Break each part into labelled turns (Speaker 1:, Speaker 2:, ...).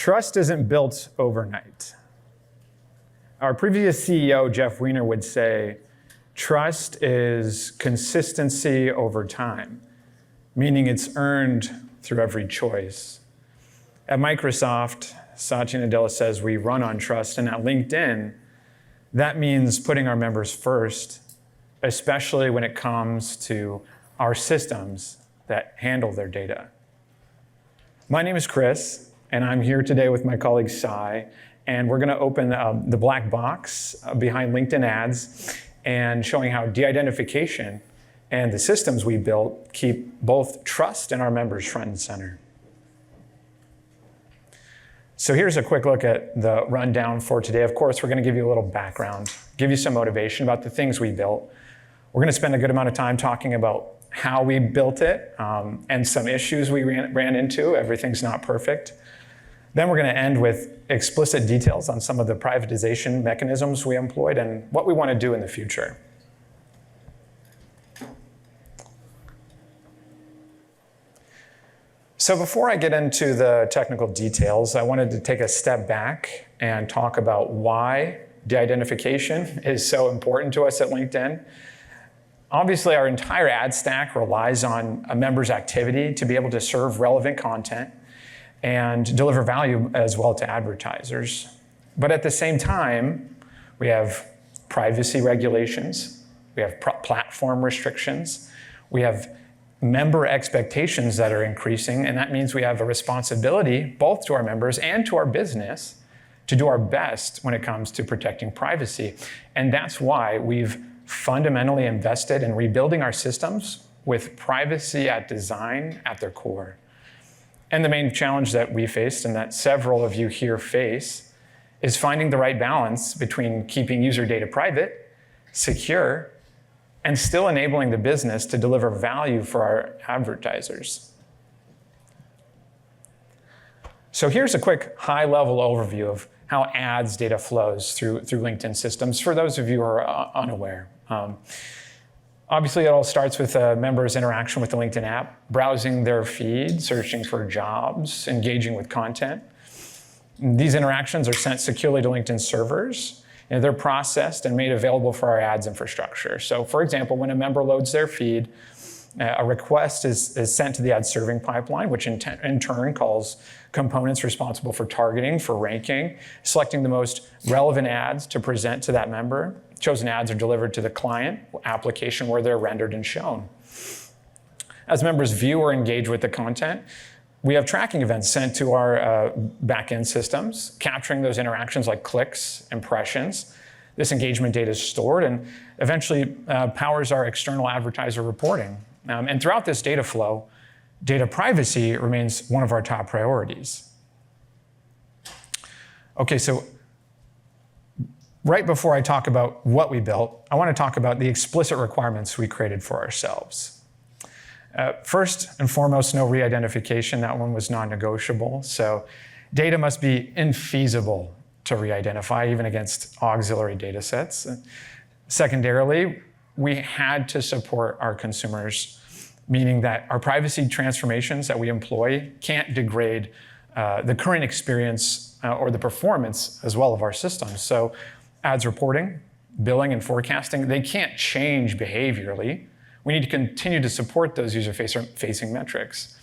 Speaker 1: Trust isn't built overnight. Our previous CEO, Jeff Weiner, would say, trust is consistency over time, meaning it's earned through every choice. At Microsoft, Satya Nadella says we run on trust, and at LinkedIn, that means putting our members first, especially when it comes to our systems that handle their data. My name is Chris, and I'm here today with my colleague Sai, and we're going to open the black box behind LinkedIn ads and showing how de-identification and the systems we built keep both trust and our members front and center. So here's a quick look at the rundown for today. Of course, we're going to give you a little background, give you some motivation about the things we built. We're going to spend a good amount of time talking about how we built it and some issues we ran into. Everything's not perfect. Then we're going to end with explicit details on some of the privatization mechanisms we employed and what we want to do in the future. So before I get into the technical details, I wanted to take a step back and talk about why de-identification is so important to us at LinkedIn. Obviously, our entire ad stack relies on a member's activity to be able to serve relevant content and deliver value as well to advertisers. But at the same time, we have privacy regulations, we have platform restrictions, we have member expectations that are increasing, and that means we have a responsibility both to our members and to our business to do our best when it comes to protecting privacy. And that's why we've fundamentally invested in rebuilding our systems with privacy at design at their core. And the main challenge that we faced and that several of you here face is finding the right balance between keeping user data private, secure, and still enabling the business to deliver value for our advertisers. So here's a quick high-level overview of how ads data flows through LinkedIn systems for those of you who are unaware. Obviously, it all starts with a member's interaction with the LinkedIn app, browsing their feed, searching for jobs, engaging with content. These interactions are sent securely to LinkedIn servers, and they're processed and made available for our ads infrastructure. So for example, when a member loads their feed, a request is sent to the ad serving pipeline, which in turn calls components responsible for targeting, for ranking, selecting the most relevant ads to present to that member. Chosen ads are delivered to the client application where they're rendered and shown. As members view or engage with the content, we have tracking events sent to our back-end systems, capturing those interactions like clicks, impressions. This engagement data is stored and eventually powers our external advertiser reporting. And throughout this data flow, data privacy remains one of our top priorities. Okay, so right before I talk about what we built, I want to talk about the explicit requirements we created for ourselves. First and foremost, no re-identification. That one was non-negotiable. So data must be infeasible to re-identify, even against auxiliary data sets. Secondarily, we had to support our consumers, meaning that our privacy transformations that we employ can't degrade the current experience or the performance as well of our systems. So ads reporting, billing, and forecasting, they can't change behaviorally. We need to continue to support those user-facing metrics.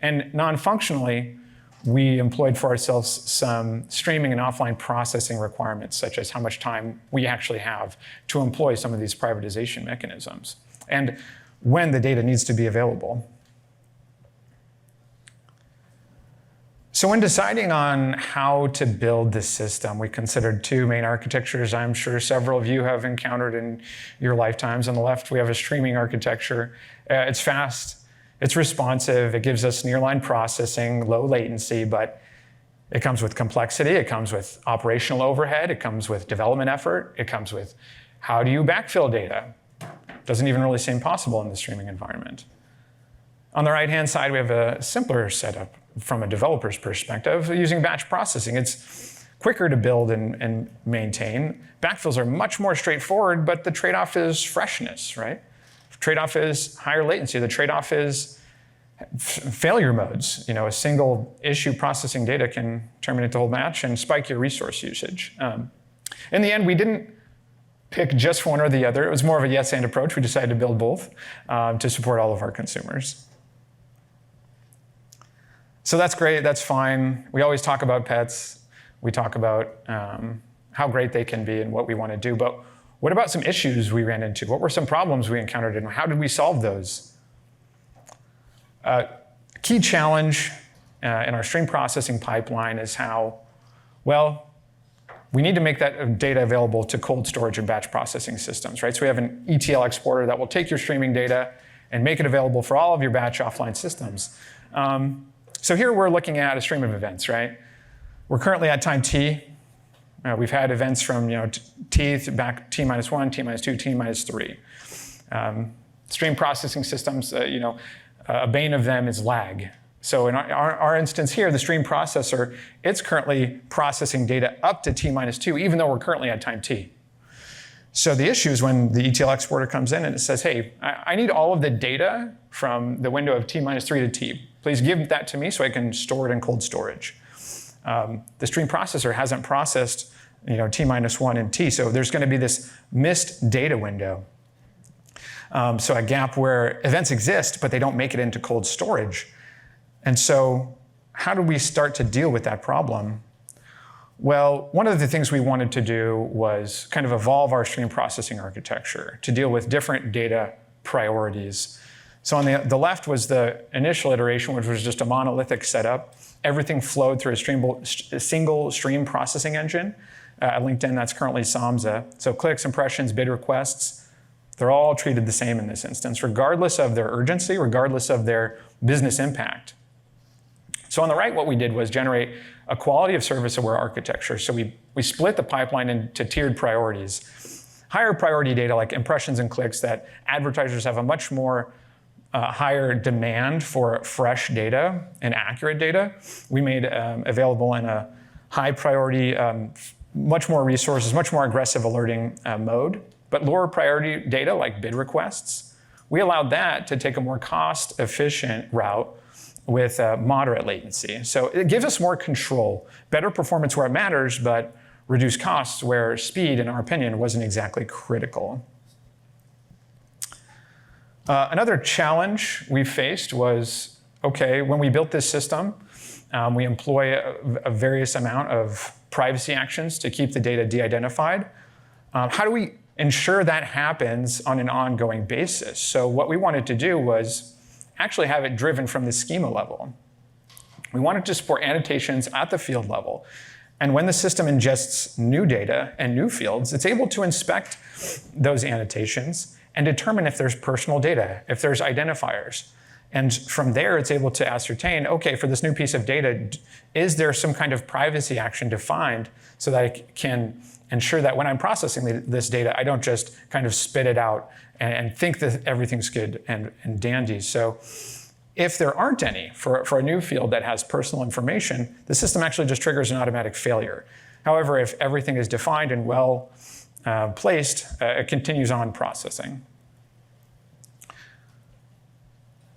Speaker 1: And non-functionally, we employed for ourselves some streaming and offline processing requirements, such as how much time we actually have to employ some of these privatization mechanisms, and when the data needs to be available. So when deciding on how to build this system, we considered two main architectures I'm sure several of you have encountered in your lifetimes. On the left, we have a streaming architecture. It's fast, it's responsive, it gives us nearline processing, low latency, but it comes with complexity, it comes with operational overhead, it comes with development effort, it comes with how do you backfill data? Doesn't even really seem possible in the streaming environment. On the right-hand side, we have a simpler setup from a developer's perspective using batch processing. It's quicker to build and maintain. Backfills are much more straightforward, but the trade-off is freshness, right? The trade-off is higher latency. The trade-off is failure modes. A single issue processing data can terminate the whole match and spike your resource usage. In the end, we didn't pick just one or the other. It was more of a yes and approach. We decided to build both to support all of our consumers. So that's great, that's fine. We always talk about pets. We talk about how great they can be and what we want to do. But what about some issues we ran into? What were some problems we encountered and how did we solve those? Key challenge in our stream processing pipeline is how, well, we need to make that data available to cold storage and batch processing systems, right? So we have an ETL exporter that will take your streaming data and make it available for all of your batch offline systems. So here we're looking at a stream of events, right? We're currently at time T. We've had events from T back T-1, T-2, T-3. Stream processing systems, a bane of them is lag. So in our instance here, the stream processor, it's currently processing data up to T-2, even though we're currently at time T. So the issue is when the ETL exporter comes in and it says, hey, I need all of the data from the window of T-3 to T. Please give that to me so I can store it in cold storage. The stream processor hasn't processed T-1 and T, so there's going to be this missed data window. So a gap where events exist, but they don't make it into cold storage. And so how do we start to deal with that problem? Well, one of the things we wanted to do was kind of evolve our stream processing architecture to deal with different data priorities. So on the left was the initial iteration, which was just a monolithic setup. Everything flowed through a single stream processing engine. At LinkedIn, that's currently SAMZA. So clicks, impressions, bid requests, they're all treated the same in this instance, regardless of their urgency, regardless of their business impact. So on the right, what we did was generate a quality of service aware architecture. So we split the pipeline into tiered priorities. Higher priority data like impressions and clicks that advertisers have a much more higher demand for fresh data and accurate data. We made available in a high priority, much more resources, much more aggressive alerting mode. But lower priority data like bid requests, we allowed that to take a more cost efficient route with moderate latency. So it gives us more control, better performance where it matters, but reduced costs where speed, in our opinion, wasn't exactly critical. Another challenge we faced was, okay, when we built this system, we employ a various amount of privacy actions to keep the data de-identified. How do we ensure that happens on an ongoing basis? So what we wanted to do was actually have it driven from the schema level. We wanted to support annotations at the field level. And when the system ingests new data and new fields, it's able to inspect those annotations and determine if there's personal data, if there's identifiers. And from there, it's able to ascertain, okay, for this new piece of data, is there some kind of privacy action defined so that I can ensure that when I'm processing this data, I don't just kind of spit it out and think that everything's good and dandy. So if there aren't any for a new field that has personal information, the system actually just triggers an automatic failure. However, if everything is defined and well placed, it continues on processing.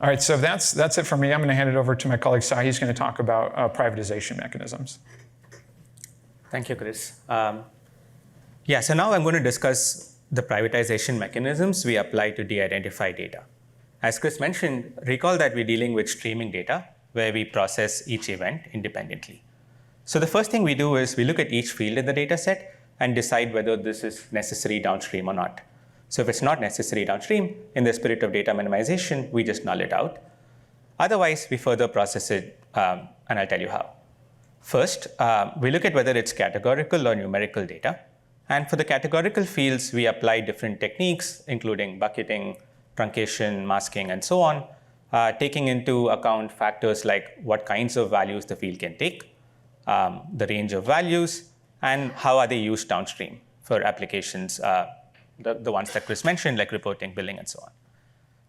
Speaker 1: All right, so that's it for me. I'm going to hand it over to my colleague Sai. He's going to talk about privatization mechanisms.
Speaker 2: Thank you, Chris. So now I'm going to discuss the privatization mechanisms we apply to de-identify data. As Chris mentioned, recall that we're dealing with streaming data where we process each event independently. So the first thing we do is we look at each field in the data set and decide whether this is necessary downstream or not. So if it's not necessary downstream, in the spirit of data minimization, we just null it out. Otherwise, we further process it, and I'll tell you how. First, we look at whether it's categorical or numerical data. And for the categorical fields, we apply different techniques, including bucketing, truncation, masking, and so on, taking into account factors like what kinds of values the field can take, the range of values, and how are they used downstream for applications, the ones that Chris mentioned, like reporting, billing, and so on,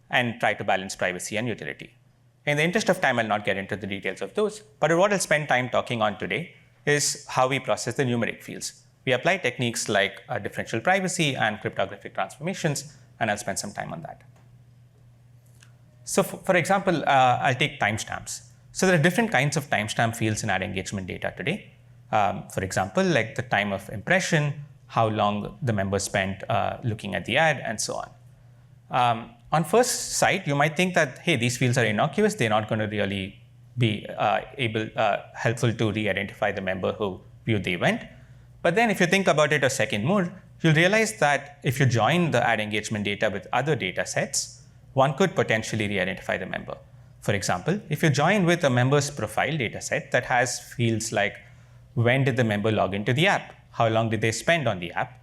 Speaker 2: and try to balance privacy and utility. In the interest of time, I'll not get into the details of those, but what I'll spend time talking on today is how we process the numeric fields. We apply techniques like differential privacy and cryptographic transformations, and I'll spend some time on that. So for example, I'll take timestamps. So there are different kinds of timestamp fields in ad engagement data today. For example, like the time of impression, how long the member spent looking at the ad, and so on. On first sight, you might think that, hey, these fields are innocuous. They're not going to really be helpful to re-identify the member who viewed the event. But then if you think about it a second more, you'll realize that if you join the ad engagement data with other data sets, one could potentially re-identify the member. For example, if you join with a member's profile data set that has fields like when did the member log into the app, how long did they spend on the app,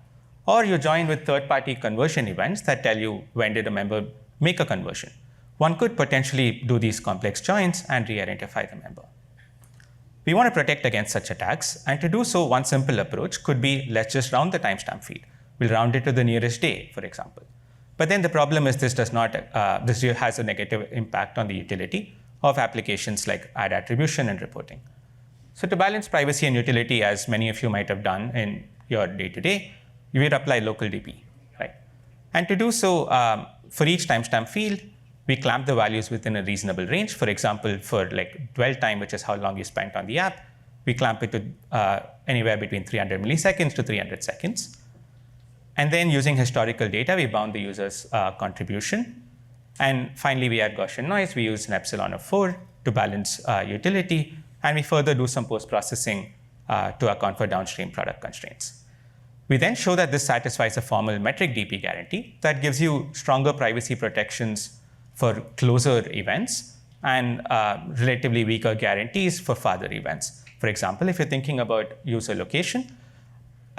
Speaker 2: or you join with third-party conversion events that tell you when did a member make a conversion, one could potentially do these complex joins and re-identify the member. We want to protect against such attacks, and to do so, one simple approach could be, let's just round the timestamp field. We'll round it to the nearest day, for example. But then the problem is this has a negative impact on the utility of applications like ad attribution and reporting. So to balance privacy and utility, as many of you might have done in your day-to-day, you would apply local DP, right? And to do so, for each timestamp field, we clamp the values within a reasonable range. For example, for like dwell time, which is how long you spent on the app, we clamp it to anywhere between 300 milliseconds to 300 seconds. And then using historical data, we bound the user's contribution. And finally, we add Gaussian noise. We use an epsilon of 4 to balance utility. And we further do some post-processing to account for downstream product constraints. We then show that this satisfies a formal metric DP guarantee that gives you stronger privacy protections for closer events and relatively weaker guarantees for farther events. For example, if you're thinking about user location,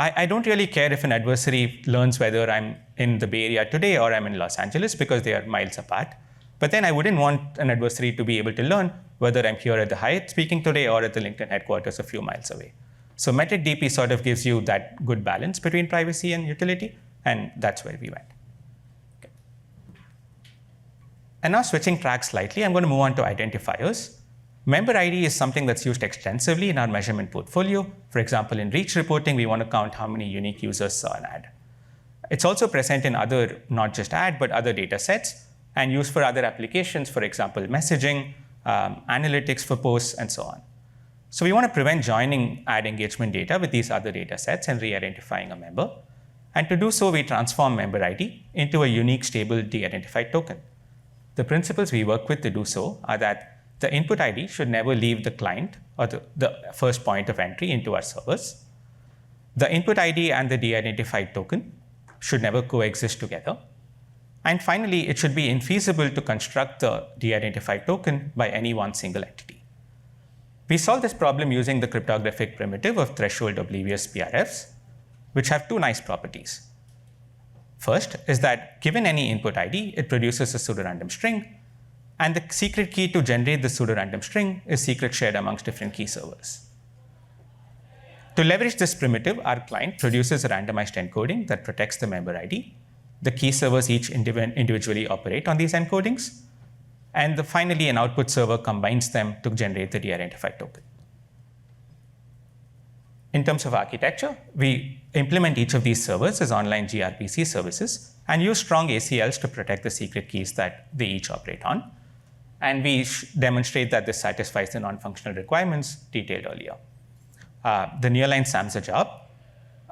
Speaker 2: I don't really care if an adversary learns whether I'm in the Bay Area today or I'm in Los Angeles because they are miles apart. But then I wouldn't want an adversary to be able to learn whether I'm here at the Hyatt speaking today or at the LinkedIn headquarters a few miles away. So metric DP sort of gives you that good balance between privacy and utility, and that's where we went. Okay. And now switching tracks slightly, I'm going to move on to identifiers. Member ID is something that's used extensively in our measurement portfolio. For example, in reach reporting, we want to count how many unique users saw an ad. It's also present in other, not just ad, but other data sets, and used for other applications, for example, messaging, analytics for posts, and so on. So we want to prevent joining ad engagement data with these other data sets and re-identifying a member. And to do so, we transform member ID into a unique, stable, de-identified token. The principles we work with to do so are that the input ID should never leave the client or the first point of entry into our servers. The input ID and the de-identified token should never coexist together. And finally, it should be infeasible to construct the de-identified token by any one single entity. We solve this problem using the cryptographic primitive of threshold oblivious PRFs, which have two nice properties. First is that given any input ID, it produces a pseudorandom string, and the secret key to generate the pseudorandom string is secret shared amongst different key servers. To leverage this primitive, our client produces a randomized encoding that protects the member ID. The key servers each individually operate on these encodings. And finally, an output server combines them to generate the de-identified token. In terms of architecture, we implement each of these servers as online gRPC services and use strong ACLs to protect the secret keys that they each operate on. And we demonstrate that this satisfies the non-functional requirements detailed earlier. The nearline SAMSA job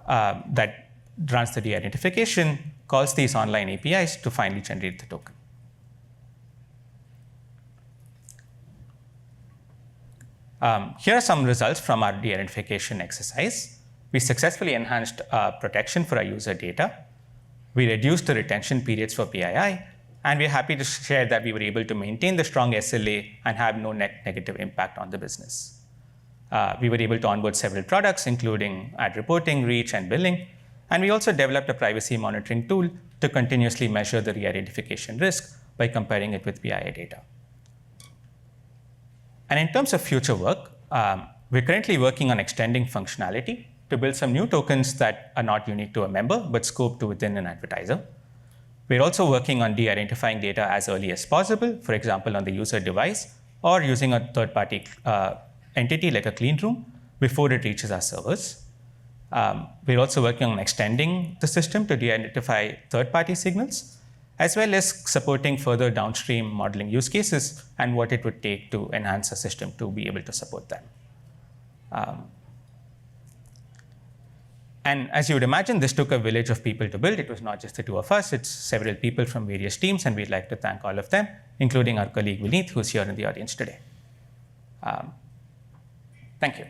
Speaker 2: that runs the de-identification calls these online APIs to finally generate the token. Here are some results from our de-identification exercise. We successfully enhanced protection for our user data. We reduced the retention periods for PII, and we're happy to share that we were able to maintain the strong SLA and have no net negative impact on the business. We were able to onboard several products, including ad reporting, reach, and billing, and we also developed a privacy monitoring tool to continuously measure the re-identification risk by comparing it with PII data. And in terms of future work, we're currently working on extending functionality to build some new tokens that are not unique to a member, but scoped to within an advertiser. We're also working on de-identifying data as early as possible, for example, on the user device, or using a third-party entity like a clean room before it reaches our servers. We're also working on extending the system to de-identify third-party signals. as well as supporting further downstream modeling use cases and what it would take to enhance a system to be able to support them. And as you would imagine, this took a village of people to build. It was not just the two of us, it's several people from various teams, and we'd like to thank all of them, including our colleague Vineet, who's here in the audience today. Thank you.